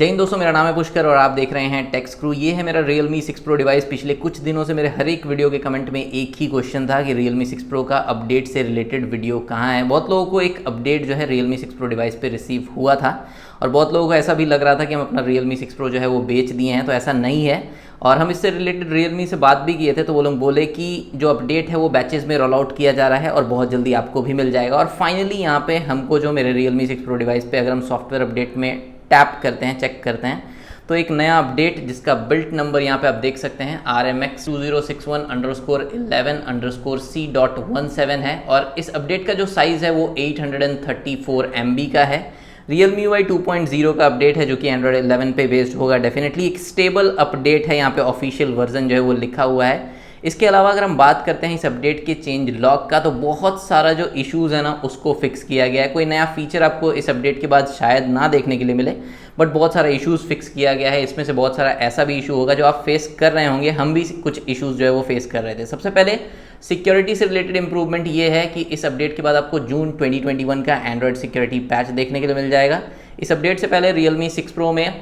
जय हिंद दोस्तों, मेरा नाम है पुष्कर और आप देख रहे हैं टेक्स क्रू। ये है मेरा Realme 6 Pro डिवाइस। पिछले कुछ दिनों से मेरे हर एक वीडियो के कमेंट में एक ही क्वेश्चन था कि Realme 6 Pro का अपडेट से रिलेटेड वीडियो कहाँ है। बहुत लोगों को एक अपडेट जो है Realme 6 Pro डिवाइस पे रिसीव हुआ था और बहुत लोगों को ऐसा भी लग रहा था कि हम अपना Realme 6 Pro जो है वो बेच दिए हैं, तो ऐसा नहीं है। और हम इससे रिलेटेड Realme से बात भी किए थे, तो वो लोग बोले कि जो अपडेट है वो बैचेस में रोल आउट किया जा रहा है और बहुत जल्दी आपको भी मिल जाएगा। और फाइनली यहाँ पे हमको जो मेरे Realme 6 Pro डिवाइस पे अगर हम सॉफ्टवेयर अपडेट में टैप करते हैं, चेक करते हैं, तो एक नया अपडेट जिसका बिल्ट नंबर यहाँ पे आप देख सकते हैं RMX 2061_11_C.17 है और इस अपडेट का जो साइज़ है वो 834 MB का है। Realme UI 2.0 का अपडेट है जो कि Android 11 पे बेस्ड होगा। डेफिनेटली एक स्टेबल अपडेट है, यहाँ पे ऑफिशियल वर्जन जो है वो लिखा हुआ है। इसके अलावा अगर हम बात करते हैं इस अपडेट के चेंज लॉग का, तो बहुत सारा जो इश्यूज़ है ना उसको फिक्स किया गया है। कोई नया फीचर आपको इस अपडेट के बाद शायद ना देखने के लिए मिले, बट बहुत सारा इश्यूज़ फिक्स किया गया है। इसमें से बहुत सारा ऐसा भी इशू होगा जो आप फेस कर रहे होंगे, हम भी कुछ इश्यूज़ जो है वो फेस कर रहे थे। सबसे पहले सिक्योरिटी से रिलेटेड इंप्रूवमेंट ये है कि इस अपडेट के बाद आपको जून 2021 का एंड्रॉयड सिक्योरिटी पैच देखने के लिए मिल जाएगा। इस अपडेट से पहले Realme 6 Pro में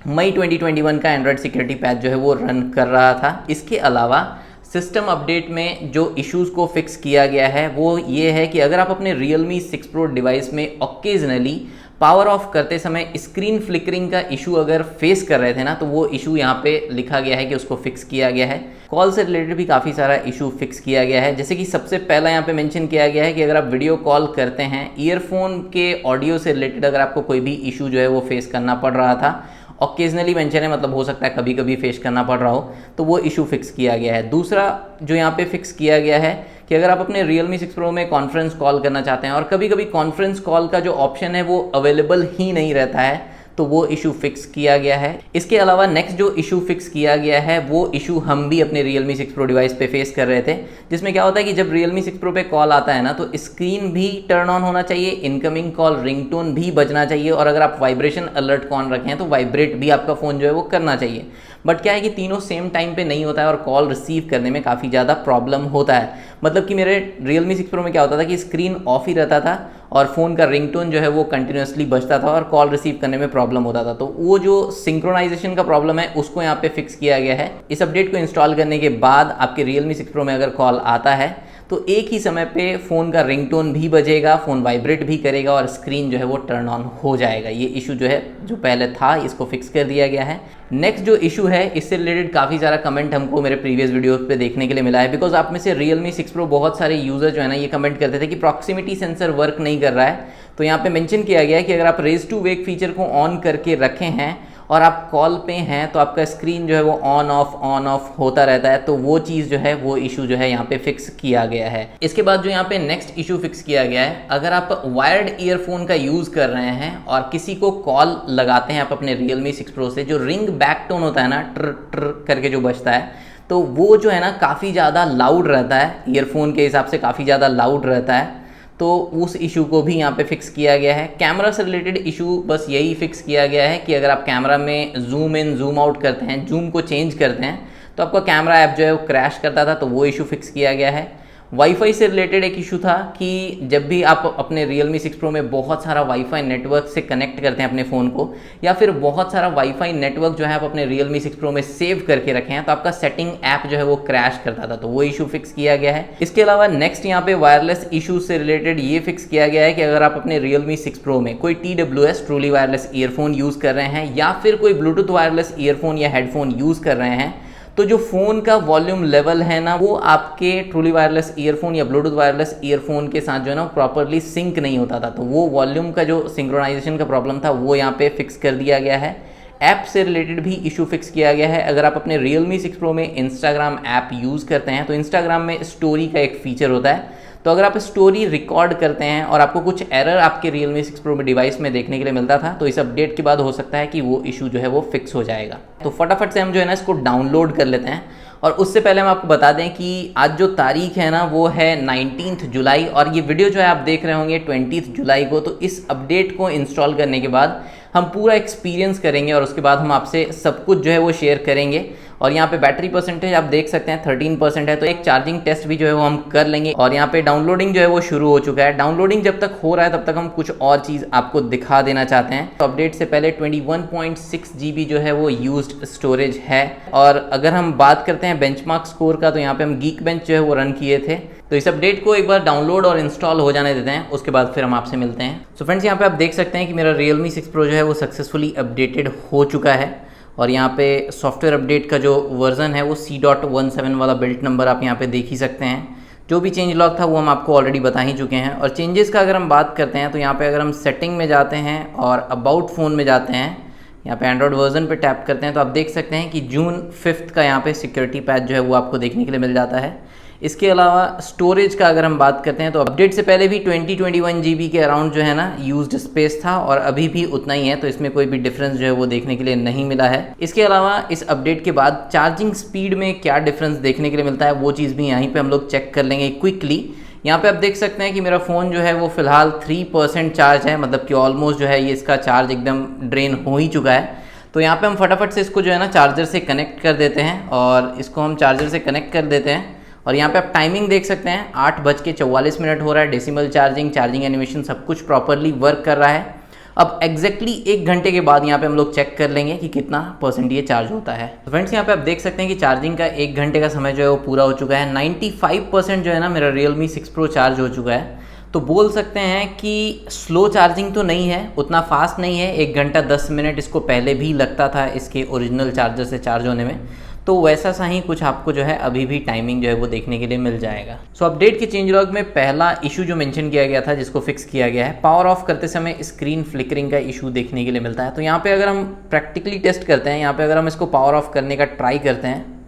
मई 2021 का एंड्रॉयड सिक्योरिटी पैच जो है वो रन कर रहा था। इसके अलावा सिस्टम अपडेट में जो इश्यूज़ को फिक्स किया गया है वो ये है कि अगर आप अपने Realme 6 Pro डिवाइस में ऑकेजनली पावर ऑफ करते समय स्क्रीन फ्लिकरिंग का इशू अगर फेस कर रहे थे ना, तो वो इशू यहाँ पे लिखा गया है कि उसको फिक्स किया गया है। कॉल से रिलेटेड भी काफ़ी सारा इशू फिक्स किया गया है, जैसे कि सबसे पहला यहाँ पे मेंशन किया गया है कि अगर आप वीडियो कॉल करते हैं, ईयरफोन के ऑडियो से रिलेटेड अगर आपको कोई भी इशू जो है वो फेस करना पड़ रहा था, ऑकेजनली मेंशन है, मतलब हो सकता है कभी कभी फेस करना पड़ रहा हो, तो वो इशू फिक्स किया गया है। दूसरा जो यहाँ पे फिक्स किया गया है कि अगर आप अपने Realme 6 Pro में कॉन्फ्रेंस कॉल करना चाहते हैं और कभी कभी कॉन्फ्रेंस कॉल का जो ऑप्शन है वो अवेलेबल ही नहीं रहता है, तो वो इशू फिक्स किया गया है। इसके अलावा नेक्स्ट जो इशू फिक्स किया गया है वो इशू हम भी अपने Realme 6 Pro डिवाइस पे फेस कर रहे थे, जिसमें क्या होता है कि जब Realme 6 Pro पे कॉल आता है ना, तो स्क्रीन भी टर्न ऑन होना चाहिए, इनकमिंग कॉल रिंगटोन भी बजना चाहिए और अगर आप वाइब्रेशन अलर्ट को ऑन रखें हैं तो वाइब्रेट भी आपका फ़ोन जो है वो करना चाहिए। बट क्या है कि तीनों सेम टाइम पे नहीं होता है और कॉल रिसीव करने में काफ़ी ज़्यादा प्रॉब्लम होता है। मतलब कि मेरे Realme 6 Pro में क्या होता था कि स्क्रीन ऑफ ही रहता था और फ़ोन का रिंगटोन जो है वो कंटिन्यूसली बजता था और कॉल रिसीव करने में प्रॉब्लम होता था। तो वो जो सिंक्रोनाइजेशन का प्रॉब्लम है उसको यहाँ पे फिक्स किया गया है। इस अपडेट को इंस्टॉल करने के बाद आपके Realme 6 Pro में अगर कॉल आता है तो एक ही समय पे फ़ोन का रिंगटोन भी बजेगा, फ़ोन वाइब्रेट भी करेगा और स्क्रीन जो है वो टर्न ऑन हो जाएगा। ये इशू जो है जो पहले था इसको फिक्स कर दिया गया है। नेक्स्ट जो इशू है, इससे रिलेटेड काफ़ी सारा कमेंट हमको मेरे प्रीवियस वीडियो पे देखने के लिए मिला है, बिकॉज आप में से Realme 6 Pro बहुत सारे यूज़र जो है ना ये कमेंट करते थे कि प्रॉक्सिमिटी सेंसर वर्क नहीं कर रहा है। तो यहाँ पे मेंशन किया गया है कि अगर आप रेज टू वेक फीचर को ऑन करके रखे हैं और आप कॉल पे हैं तो आपका स्क्रीन जो है वो ऑन ऑफ होता रहता है, तो वो चीज़ जो है वो इशू जो है यहाँ पे फिक्स किया गया है। इसके बाद जो यहाँ पे नेक्स्ट इशू फिक्स किया गया है, अगर आप वायर्ड ईयरफोन का यूज़ कर रहे हैं और किसी को कॉल लगाते हैं आप अपने Realme 6 Pro से, जो रिंग बैक टोन होता है ना, ट्र ट्र करके जो बजता है, तो वो जो है ना काफ़ी ज़्यादा लाउड रहता है, ईयरफोन के हिसाब से काफ़ी ज़्यादा लाउड रहता है, तो उस इशू को भी यहाँ पे फिक्स किया गया है। कैमरा से रिलेटेड इशू बस यही फिक्स किया गया है कि अगर आप कैमरा में जूम इन जूम आउट करते हैं, जूम को चेंज करते हैं, तो आपका कैमरा ऐप जो है वो क्रैश करता था, तो वो इशू फिक्स किया गया है। वाईफाई से रिलेटेड एक इशू था कि जब भी आप अपने Realme 6 Pro में बहुत सारा वाईफाई नेटवर्क से कनेक्ट करते हैं अपने फ़ोन को, या फिर बहुत सारा वाईफाई नेटवर्क जो है आप अपने Realme 6 Pro में सेव करके रखे हैं, तो आपका सेटिंग ऐप जो है वो क्रैश करता था, तो वो इशू फिक्स किया गया है। इसके अलावा नेक्स्ट यहाँ पे वायरलेस इशू से रिलेटेड ये फिक्स किया गया है कि अगर आप अपने Realme 6 Pro में कोई TWS truly wireless earphone use कर रहे हैं या फिर कोई ब्लूटूथ वायरलेस ईयरफोन या हेडफोन यूज़ कर रहे हैं, तो जो फ़ोन का वॉल्यूम लेवल है ना वो आपके ट्रूली वायरलेस ईयरफोन या ब्लूटूथ वायरलेस ईयरफोन के साथ जो है ना प्रॉपरली सिंक नहीं होता था, तो वो वॉल्यूम का जो सिंक्रोनाइजेशन का प्रॉब्लम था वो यहाँ पे फिक्स कर दिया गया है। ऐप से रिलेटेड भी इशू फिक्स किया गया है। अगर आप अपने Realme 6 Pro में इंस्टाग्राम ऐप यूज़ करते हैं तो इंस्टाग्राम में स्टोरी का एक फीचर होता है, तो अगर आप स्टोरी रिकॉर्ड करते हैं और आपको कुछ एरर आपके Realme 6 Pro में डिवाइस में देखने के लिए मिलता था, तो इस अपडेट के बाद हो सकता है कि वो इशू जो है वो फिक्स हो जाएगा। तो फटाफट से हम जो है ना इसको डाउनलोड कर लेते हैं। और उससे पहले हम आपको बता दें कि आज जो तारीख है ना वो है 19 जुलाई और ये वीडियो जो है आप देख रहे होंगे 20 जुलाई को। तो इस अपडेट को इंस्टॉल करने के बाद हम पूरा एक्सपीरियंस करेंगे और उसके बाद हम आपसे सब कुछ जो है वो शेयर करेंगे और यहाँ पे बैटरी परसेंटेज आप देख सकते हैं 13% है। तो एक चार्जिंग टेस्ट भी जो है वो हम कर लेंगे। और यहाँ पे डाउनलोडिंग जो है वो शुरू हो चुका है। डाउनलोडिंग जब तक हो रहा है तब तक हम कुछ और चीज़ आपको दिखा देना चाहते हैं। तो अपडेट से पहले 21.6 GB जो है वो यूज्ड स्टोरेज है। और अगर हम बात करते हैं बेंचमार्क स्कोर का, तो यहाँ पे हम Geekbench जो है वो रन किए थे। तो इस अपडेट को एक बार डाउनलोड और इंस्टॉल हो जाने देते हैं, उसके बाद फिर हम आपसे मिलते हैं। सो फ्रेंड्स, यहाँ पे आप देख सकते हैं कि मेरा Realme 6 Pro जो है वो सक्सेसफुली अपडेटेड हो चुका है। और यहाँ पे सॉफ्टवेयर अपडेट का जो वर्जन है वो C.17 वाला बिल्ट नंबर आप यहाँ पे देख ही सकते हैं। जो भी चेंज लॉग था वो हम आपको ऑलरेडी बता ही चुके हैं। और चेंजेस का अगर हम बात करते हैं तो यहाँ पे अगर हम सेटिंग में जाते हैं और अबाउट फ़ोन में जाते हैं, यहाँ पे एंड्रॉयड वर्जन पे टैप करते हैं, तो आप देख सकते हैं कि जून 5 का यहाँ पे सिक्योरिटी पैच जो है वो आपको देखने के लिए मिल जाता है। इसके अलावा स्टोरेज का अगर हम बात करते हैं तो अपडेट से पहले भी 21 GB के अराउंड जो है ना यूज्ड स्पेस था, और अभी भी उतना ही है। तो इसमें कोई भी डिफरेंस जो है वो देखने के लिए नहीं मिला है। इसके अलावा इस अपडेट के बाद चार्जिंग स्पीड में क्या डिफरेंस देखने के लिए मिलता है वो चीज़ भी यहीं पे हम लोग चेक कर लेंगे क्विकली। यहाँ पे आप देख सकते हैं कि मेरा फ़ोन जो है वो फ़िलहाल 3% चार्ज है, मतलब कि ऑलमोस्ट जो है ये इसका चार्ज एकदम ड्रेन हो ही चुका है। तो यहाँ पे हम फटाफट से इसको जो है ना चार्जर से कनेक्ट कर देते हैं, और इसको हम चार्जर से कनेक्ट कर देते हैं। और यहाँ पे आप टाइमिंग देख सकते हैं 8:44 हो रहा है। डेसिमल चार्जिंग एनिमेशन सब कुछ प्रॉपरली वर्क कर रहा है। अब एग्जैक्टली 1 घंटे के बाद यहाँ पे हम लोग चेक कर लेंगे कि कितना % ये चार्ज होता है। तो फ्रेंड्स, यहाँ पे आप देख सकते हैं कि चार्जिंग का 1 घंटे का समय जो है वो पूरा हो चुका है। 95% जो है ना मेरा Realme 6 Pro चार्ज हो चुका है। तो बोल सकते हैं कि स्लो चार्जिंग तो नहीं है, उतना फास्ट नहीं है। 1 घंटा 10 मिनट इसको पहले भी लगता था इसके ओरिजिनल चार्जर से चार्ज होने में। तो वैसा सा ही कुछ आपको जो है अभी भी टाइमिंग जो है वो देखने के लिए मिल जाएगा। सो अपडेट के चेंज लॉग में पहला इशू जो मेंशन किया गया था, जिसको फिक्स किया गया है, पावर ऑफ करते समय स्क्रीन फ्लिकरिंग का इशू देखने के लिए मिलता है। तो यहाँ पे अगर हम प्रैक्टिकली टेस्ट करते हैं, यहाँ पे अगर हम इसको पावर ऑफ करने का ट्राई करते हैं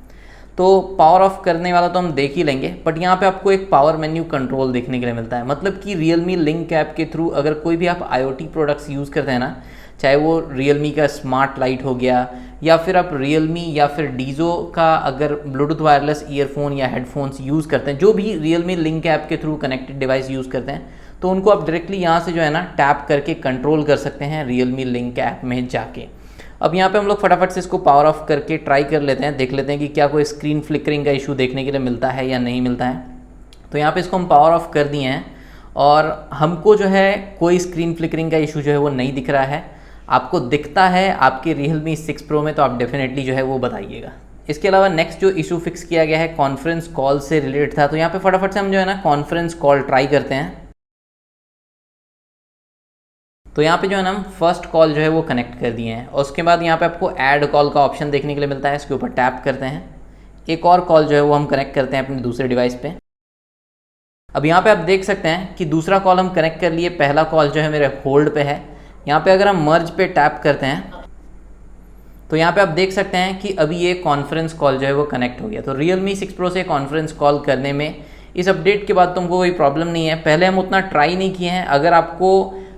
तो पावर ऑफ करने वाला तो हम देख ही लेंगे, बट यहाँ पे आपको एक पावर मेन्यू कंट्रोल देखने के लिए मिलता है। मतलब कि Realme लिंक ऐप के थ्रू अगर कोई भी आप IoT प्रोडक्ट्स यूज़ करते हैं ना, चाहे वो Realme का स्मार्ट लाइट हो गया, या फिर आप Realme या फिर डीजो का अगर ब्लूटूथ वायरलेस ईयरफोन या हेडफोन्स यूज़ करते हैं, जो भी Realme लिंक ऐप के थ्रू कनेक्टेड डिवाइस यूज़ करते हैं, तो उनको आप डायरेक्टली यहाँ से जो है ना टैप करके कंट्रोल कर सकते हैं Realme लिंक ऐप में जाके। अब यहाँ पे हम लोग फटाफट से इसको पावर ऑफ करके ट्राई कर लेते हैं, देख लेते हैं कि क्या कोई स्क्रीन फ्लिकरिंग का इशू देखने के लिए मिलता है या नहीं मिलता है। तो यहाँ पे इसको हम पावर ऑफ कर दिए हैं और हमको जो है कोई स्क्रीन फ्लिकरिंग का इशू जो है वो नहीं दिख रहा है। आपको दिखता है आपके Realme 6 Pro में तो आप डेफिनेटली जो है वो बताइएगा। इसके अलावा नेक्स्ट जो इशू फिक्स किया गया है कॉन्फ्रेंस कॉल से रिलेटेड था। तो यहाँ पे फटाफट से हम जो है ना कॉन्फ्रेंस कॉल ट्राई करते हैं। तो यहाँ पे जो है ना हम फर्स्ट कॉल जो है वो कनेक्ट कर दिए हैं, और उसके बाद यहाँ पे आपको ऐड कॉल का ऑप्शन देखने के लिए मिलता है। इसके ऊपर टैप करते हैं, एक और कॉल जो है वो हम कनेक्ट करते हैं अपने दूसरे डिवाइस पे। अब यहाँ पे आप देख सकते हैं कि दूसरा कॉल हम कनेक्ट कर लिए, पहला कॉल जो है मेरे होल्ड पे है। यहाँ पे अगर हम मर्ज पे टैप करते हैं तो यहाँ पे आप देख सकते हैं कि अभी ये कॉन्फ्रेंस कॉल जो है वो कनेक्ट हो गया। तो Realme 6 Pro से कॉन्फ्रेंस कॉल करने में इस अपडेट के बाद तुमको कोई प्रॉब्लम नहीं है। पहले हम उतना ट्राई नहीं किए हैं। अगर आपको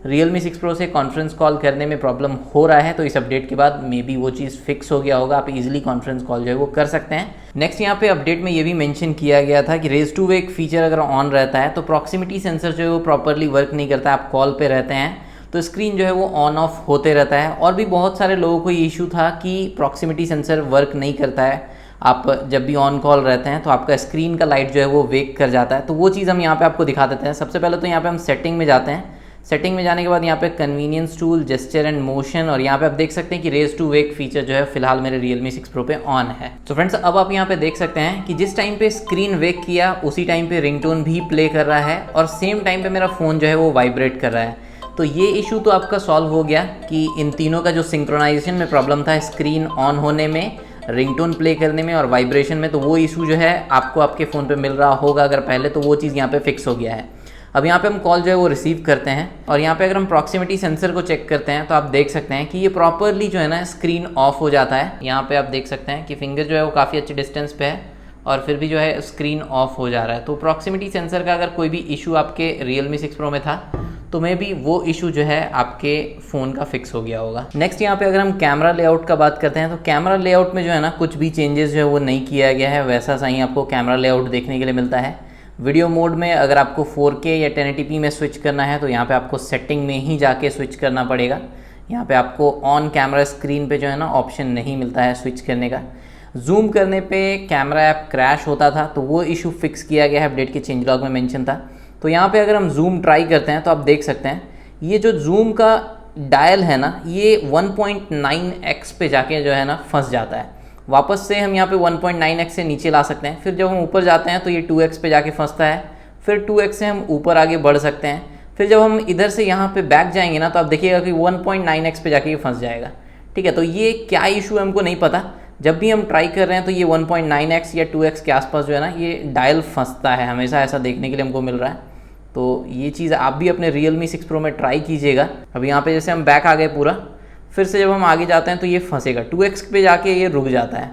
Realme 6 Pro से कॉन्फ्रेंस कॉल करने में प्रॉब्लम हो रहा है तो इस अपडेट के बाद मे बी वो चीज़ फिक्स हो गया होगा, आप इजीली कॉन्फ्रेंस कॉल जो है वो कर सकते हैं। नेक्स्ट यहाँ पे अपडेट में ये भी मेंशन किया गया था कि रेज टू वेक फीचर अगर ऑन रहता है तो प्रॉक्सिमिटी सेंसर जो है वो प्रॉपरली वर्क नहीं करता। आप कॉल पे रहते हैं तो स्क्रीन जो है वो ऑन ऑफ होते रहता है। और भी बहुत सारे लोगों को ये इशू था कि प्रॉक्सिमिटी सेंसर वर्क नहीं करता है, आप जब भी ऑन कॉल रहते हैं तो आपका स्क्रीन का लाइट जो है वो वेक कर जाता है। तो वो चीज़ हम यहाँ पे आपको दिखा देते हैं। सबसे पहले तो यहाँ पे हम सेटिंग में जाते हैं। सेटिंग में जाने के बाद यहाँ पे convenience tool, gesture and motion, और यहाँ पे आप देख सकते हैं कि रेज टू वेक फीचर जो है फिलहाल मेरे Realme 6 Pro पे ऑन है। तो फ्रेंड्स, अब आप यहाँ पे देख सकते हैं कि जिस टाइम पे स्क्रीन वेक किया उसी टाइम पे रिंगटोन भी प्ले कर रहा है, और सेम टाइम पे मेरा फ़ोन जो है वो वाइब्रेट कर रहा है। तो ये इशू तो आपका सॉल्व हो गया कि इन तीनों का जो सिंक्रोनाइजेशन में प्रॉब्लम था, स्क्रीन ऑन होने में, रिंगटोन प्ले करने में और वाइब्रेशन में, तो वो इशू जो है आपको आपके फ़ोन पे मिल रहा होगा अगर पहले, तो वो चीज़ यहाँ पे फिक्स हो गया है। अब यहाँ पे हम कॉल जो है वो रिसीव करते हैं, और यहाँ पे अगर हम प्रॉक्सिमिटी सेंसर को चेक करते हैं तो आप देख सकते हैं कि ये प्रॉपरली जो है ना स्क्रीन ऑफ हो जाता है। यहाँ पे आप देख सकते हैं कि फिंगर जो है वो काफ़ी अच्छे डिस्टेंस पे है और फिर भी जो है स्क्रीन ऑफ हो जा रहा है। तो प्रॉक्सिमिटी सेंसर का अगर कोई भी इशू आपके Realme 6 Pro में था तो मे बी वो इशू जो है आपके फ़ोन का फिक्स हो गया होगा। नेक्स्ट यहाँ पे अगर हम कैमरा लेआउट का बात करते हैं तो कैमरा लेआउट में जो है ना कुछ भी चेंजेस जो है वो नहीं किया गया है, वैसा सा ही आपको कैमरा लेआउट देखने के लिए मिलता है। वीडियो मोड में अगर आपको 4K या 1080p में स्विच करना है तो यहाँ पे आपको सेटिंग में ही जाके स्विच करना पड़ेगा। यहाँ पे आपको ऑन कैमरा स्क्रीन पे जो है ना ऑप्शन नहीं मिलता है स्विच करने का। जूम करने पे कैमरा ऐप क्रैश होता था, तो वो इशू फिक्स किया गया है, अपडेट के चेंज लॉग में मेंशन था। तो यहाँ पे अगर हम जूम ट्राई करते हैं तो आप देख सकते हैं ये जो जूम का डायल है ना, ये 1.9x पे जाके जो है ना फंस जाता है। वापस से हम यहाँ पे 1.9x से नीचे ला सकते हैं, फिर जब हम ऊपर जाते हैं तो ये 2x पे जाके फंसता है, फिर 2x से हम ऊपर आगे बढ़ सकते हैं, फिर जब हम इधर से यहाँ पे बैक जाएंगे ना तो आप देखिएगा कि 1.9x पे जाके ये फंस जाएगा। ठीक है, तो ये क्या इशू है हमको नहीं पता, जब भी हम ट्राई कर रहे हैं तो ये 1.9x या 2x के आसपास जो है ना ये डायल फंसता है, हमेशा ऐसा देखने के लिए हमको मिल रहा है। तो ये चीज़ आप भी अपने Realme 6 Pro में ट्राई कीजिएगा। अब यहाँ पे जैसे हम बैक आ गए पूरा, फिर से जब हम आगे जाते हैं तो ये फंसेगा, 2x पे जाके ये रुक जाता है,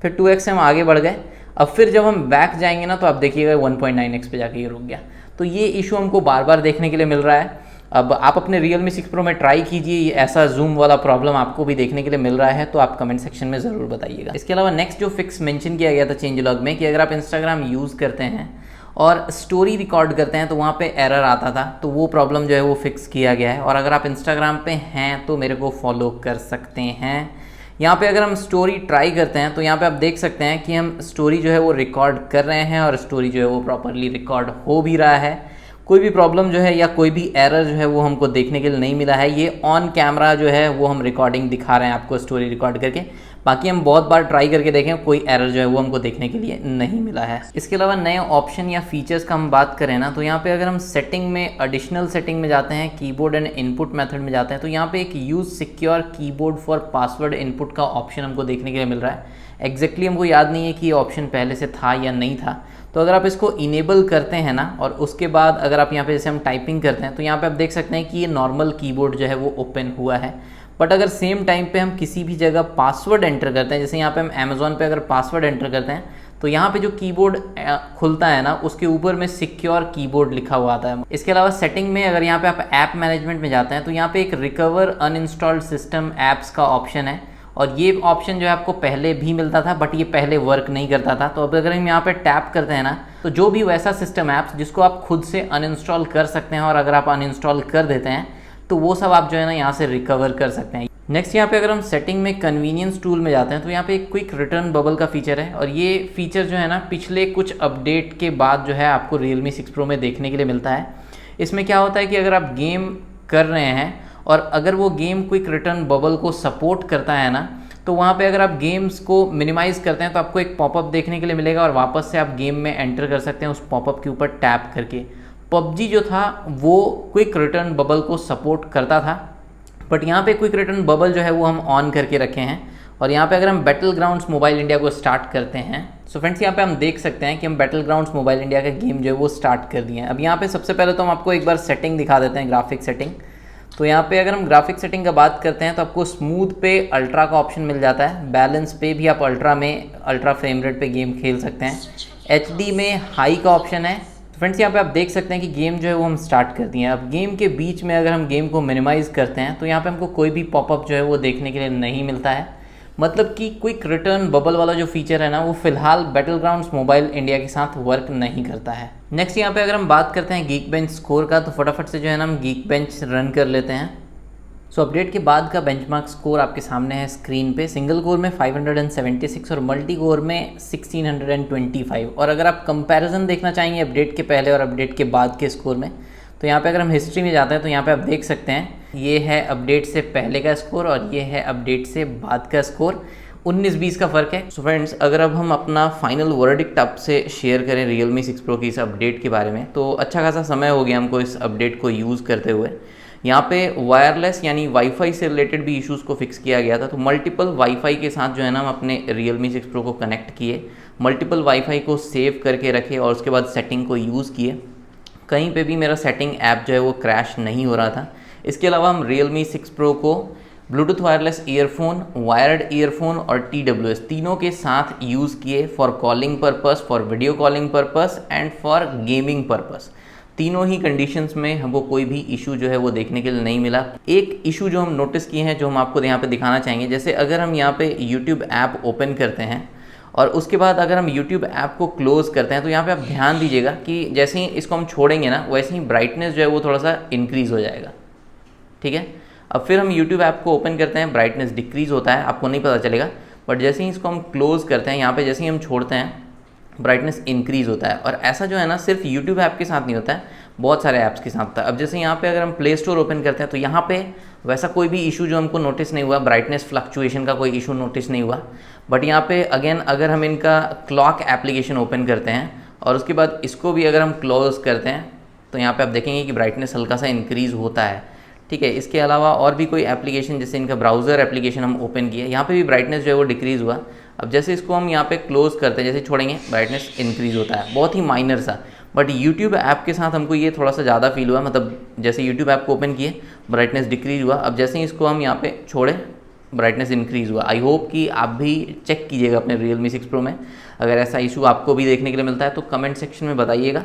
फिर 2x से हम आगे बढ़ गए, अब फिर जब हम बैक जाएंगे ना तो आप देखिएगा 1.9x पे जाके ये रुक गया। तो ये इशू हमको बार बार देखने के लिए मिल रहा है। अब आप अपने Realme 6 Pro में ट्राई कीजिए, ऐसा जूम वाला प्रॉब्लम आपको भी देखने के लिए मिल रहा है तो आप कमेंट सेक्शन में ज़रूर बताइएगा। इसके अलावा नेक्स्ट जो फिक्स मेंशन किया गया था चेंज लॉग में कि अगर आप इंस्टाग्राम यूज़ करते हैं और स्टोरी रिकॉर्ड करते हैं तो वहाँ पे एरर आता था, तो वो प्रॉब्लम जो है वो फिक्स किया गया है। और अगर आप इंस्टाग्राम पे हैं तो मेरे को फॉलो कर सकते हैं। यहाँ पे अगर हम स्टोरी ट्राई करते हैं तो यहाँ पे आप देख सकते हैं कि हम स्टोरी जो है वो रिकॉर्ड कर रहे हैं और स्टोरी जो है वो प्रॉपरली रिकॉर्ड हो भी रहा है। कोई भी प्रॉब्लम जो है या कोई भी एरर जो है वो हमको देखने के लिए नहीं मिला है। ये ऑन कैमरा जो है वो हम रिकॉर्डिंग दिखा रहे हैं आपको स्टोरी रिकॉर्ड करके, बाकी हम बहुत बार ट्राई करके देखें, कोई एरर जो है वो हमको देखने के लिए नहीं मिला है। इसके अलावा नए ऑप्शन या फीचर्स का हम बात करें ना तो यहाँ पे अगर हम सेटिंग में एडिशनल सेटिंग में जाते हैं, कीबोर्ड एंड इनपुट मेथड में जाते हैं तो यहाँ पे एक use secure keyboard for password input का ऑप्शन हमको देखने के लिए मिल रहा है। एग्जैक्टली हमको याद नहीं है कि ये ऑप्शन पहले से था या नहीं था, तो अगर आप इसको इनेबल करते हैं ना और उसके बाद अगर आप यहाँ पे जैसे हम टाइपिंग करते हैं तो यहाँ पे आप देख सकते हैं कि ये नॉर्मल कीबोर्ड जो है वो ओपन हुआ है। बट अगर सेम टाइम पे हम किसी भी जगह पासवर्ड एंटर करते हैं, जैसे यहाँ पे हम अमेज़ॉन पे अगर पासवर्ड एंटर करते हैं तो यहाँ पे जो कीबोर्ड खुलता है ना उसके ऊपर में सिक्योर कीबोर्ड लिखा हुआ आता है। इसके अलावा सेटिंग में अगर यहाँ पे आप ऐप मैनेजमेंट में जाते हैं तो यहाँ पे एक रिकवर अनइंस्टॉल्ड सिस्टम ऐप्स का ऑप्शन है और ये ऑप्शन जो है आपको पहले भी मिलता था बट ये पहले वर्क नहीं करता था। तो अब अगर हम यहाँ पे टैप करते हैं ना तो जो भी वैसा सिस्टम ऐप्स जिसको आप खुद से अनइंस्टॉल कर सकते हैं और अगर आप अनइंस्टॉल कर देते हैं तो वो सब आप जो है ना यहाँ से रिकवर कर सकते हैं। नेक्स्ट यहाँ पे अगर हम सेटिंग में कन्वीनियंस टूल में जाते हैं तो यहाँ पे एक क्विक रिटर्न बबल का फीचर है और ये फीचर जो है ना पिछले कुछ अपडेट के बाद जो है आपको Realme 6 Pro में देखने के लिए मिलता है। इसमें क्या होता है कि अगर आप गेम कर रहे हैं और अगर वो गेम क्विक रिटर्न बबल को सपोर्ट करता है ना तो वहाँ पे अगर आप गेम्स को मिनिमाइज़ करते हैं तो आपको एक पॉपअप देखने के लिए मिलेगा और वापस से आप गेम में एंटर कर सकते हैं उस पॉपअप के ऊपर टैप करके। PUBG जो था वो क्विक रिटर्न बबल को सपोर्ट करता था बट यहाँ पे क्विक रिटर्न बबल जो है वो हम ऑन करके रखे हैं। और यहाँ पे अगर हम बैटल ग्राउंड्स मोबाइल इंडिया को स्टार्ट करते हैं सो फ्रेंड्स यहाँ पे हम देख सकते हैं कि हम बैटल ग्राउंड्स मोबाइल इंडिया का गेम जो है वो स्टार्ट कर दिए हैं। अब यहाँ पे सबसे पहले तो हम आपको एक बार सेटिंग दिखा देते हैं, ग्राफिक सेटिंग। तो यहाँ पे अगर हम ग्राफिक सेटिंग का बात करते हैं तो आपको स्मूथ पे अल्ट्रा का ऑप्शन मिल जाता है, बैलेंस पे भी आप अल्ट्रा फ्रेम रेट पे गेम खेल सकते हैं, HD में हाई का ऑप्शन है। फ्रेंड्स यहाँ पे आप देख सकते हैं कि गेम जो है वो हम स्टार्ट कर दिए हैं। अब गेम के बीच में अगर हम गेम को मिनिमाइज़ करते हैं तो यहाँ पे हमको कोई भी पॉपअप जो है वो देखने के लिए नहीं मिलता है, मतलब कि क्विक रिटर्न बबल वाला जो फीचर है ना वो फिलहाल बैटल ग्राउंड्स मोबाइल इंडिया के साथ वर्क नहीं करता है। नेक्स्ट यहाँ पे अगर हम बात करते हैं Geekbench स्कोर का तो फटाफट से जो है ना हम Geekbench रन कर लेते हैं। सो अपडेट के बाद का बेंचमार्क स्कोर आपके सामने है स्क्रीन पे। सिंगल कोर में 576 और मल्टी कोर में 1625। और अगर आप कंपैरिजन देखना चाहेंगे अपडेट के पहले और अपडेट के बाद के स्कोर में तो यहाँ पे अगर हम हिस्ट्री में जाते हैं तो यहाँ पे आप देख सकते हैं ये है अपडेट से पहले का स्कोर और ये है अपडेट से बाद का स्कोर, 19-20 का फ़र्क है। सो फ्रेंड्स अगर अब हम अपना फाइनल वर्डिक्ट आपसे शेयर करें Realme 6 Pro की इस अपडेट के बारे में तो अच्छा खासा समय हो गया हमको इस अपडेट को यूज़ करते हुए। यहाँ पे वायरलेस यानी वाईफाई से रिलेटेड भी इश्यूज़ को फिक्स किया गया था, तो मल्टीपल वाईफाई के साथ जो है ना हम अपने Realme 6 Pro को कनेक्ट किए, मल्टीपल वाईफाई को सेव करके रखे और उसके बाद सेटिंग को यूज़ किए। कहीं पे भी मेरा सेटिंग ऐप जो है वो क्रैश नहीं हो रहा था। इसके अलावा हम Realme 6 Pro को Bluetooth wireless earphone, wired earphone और TWS तीनों के साथ यूज़ किए for calling purpose, for video calling purpose and for gaming purpose. तीनों ही कंडीशंस में हमको कोई भी इशू जो है वो देखने के लिए नहीं मिला। एक इशू जो हम नोटिस किए हैं जो हम आपको यहाँ पे दिखाना चाहेंगे, जैसे अगर हम यहाँ पे YouTube ऐप ओपन करते हैं और उसके बाद अगर हम YouTube ऐप को क्लोज़ करते हैं तो यहाँ पे आप ध्यान दीजिएगा कि जैसे ही इसको हम छोड़ेंगे ना वैसे ही ब्राइटनेस जो है वो थोड़ा सा इंक्रीज़ हो जाएगा। ठीक है, अब फिर हम YouTube ऐप को ओपन करते हैं, ब्राइटनेस डिक्रीज़ होता है, आपको नहीं पता चलेगा बट जैसे ही इसको हम क्लोज़ करते हैं, यहाँ पे जैसे ही हम छोड़ते हैं ब्राइटनेस इंक्रीज़ होता है। और ऐसा जो है ना सिर्फ यूट्यूब ऐप के साथ नहीं होता है, बहुत सारे ऐप्स के साथ होता है। अब जैसे यहाँ पे अगर हम प्ले स्टोर ओपन करते हैं तो यहाँ पे वैसा कोई भी इशू जो हमको नोटिस नहीं हुआ, ब्राइटनेस फ्लक्चुएशन का कोई इशू नोटिस नहीं हुआ। बट यहाँ पे अगेन अगर हम इनका क्लॉक एप्लीकेशन ओपन करते हैं और उसके बाद इसको भी अगर हम क्लोज करते हैं तो यहाँ पे आप देखेंगे कि ब्राइटनेस हल्का सा इंक्रीज़ होता है, ठीक है। इसके अलावा और भी कोई एप्लीकेशन जैसे इनका ब्राउज़र एप्लीकेशन हम ओपन किए, यहाँ पे भी ब्राइटनेस जो है वो डिक्रीज़ हुआ। अब जैसे इसको हम यहाँ पे क्लोज़ करते हैं, जैसे छोड़ेंगे ब्राइटनेस इंक्रीज़ होता है, बहुत ही माइनर सा। बट यूट्यूब ऐप के साथ हमको ये थोड़ा सा ज़्यादा फील हुआ, मतलब जैसे यूट्यूब ऐप को ओपन किए ब्राइटनेस डिक्रीज़ हुआ। अब जैसे ही इसको हम यहाँ पे छोड़े ब्राइटनेस इंक्रीज़ हुआ। आई होप कि आप भी चेक कीजिएगा अपने Realme 6 Pro में, अगर ऐसा इशू आपको भी देखने के लिए मिलता है तो कमेंट सेक्शन में बताइएगा।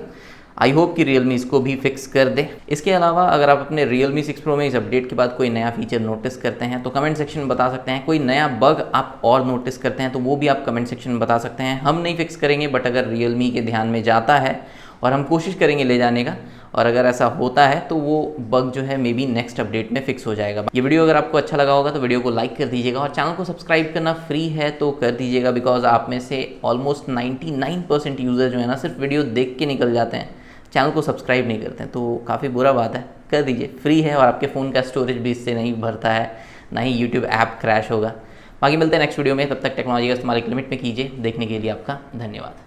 आई होप कि Realme इसको भी फिक्स कर दे। इसके अलावा अगर आप अपने Realme 6 Pro में इस अपडेट के बाद कोई नया फीचर नोटिस करते हैं तो कमेंट सेक्शन में बता सकते हैं। कोई नया बग आप और नोटिस करते हैं तो वो भी आप कमेंट सेक्शन में बता सकते हैं। हम नहीं फिक्स करेंगे, बट अगर Realme के ध्यान में जाता है और हम कोशिश करेंगे ले जाने का, और अगर ऐसा होता है तो वो बग जो है मे बी नेक्स्ट अपडेट में फिक्स हो जाएगा। ये वीडियो अगर आपको अच्छा लगा होगा तो वीडियो को लाइक कर दीजिएगा और चैनल को सब्सक्राइब करना फ्री है तो कर दीजिएगा, बिकॉज आप में से ऑलमोस्ट 99% यूज़र जो है ना सिर्फ वीडियो देख के निकल जाते हैं, चैनल को सब्सक्राइब नहीं करते हैं, तो काफ़ी बुरा बात है। कर दीजिए, फ्री है और आपके फ़ोन का स्टोरेज भी इससे नहीं भरता है, ना ही यूट्यूब ऐप क्रैश होगा। बाकी मिलते हैं नेक्स्ट वीडियो में, तब तक टेक्नोलॉजी का इस्तेमाल एक लिमिट में कीजिए। देखने के लिए आपका धन्यवाद।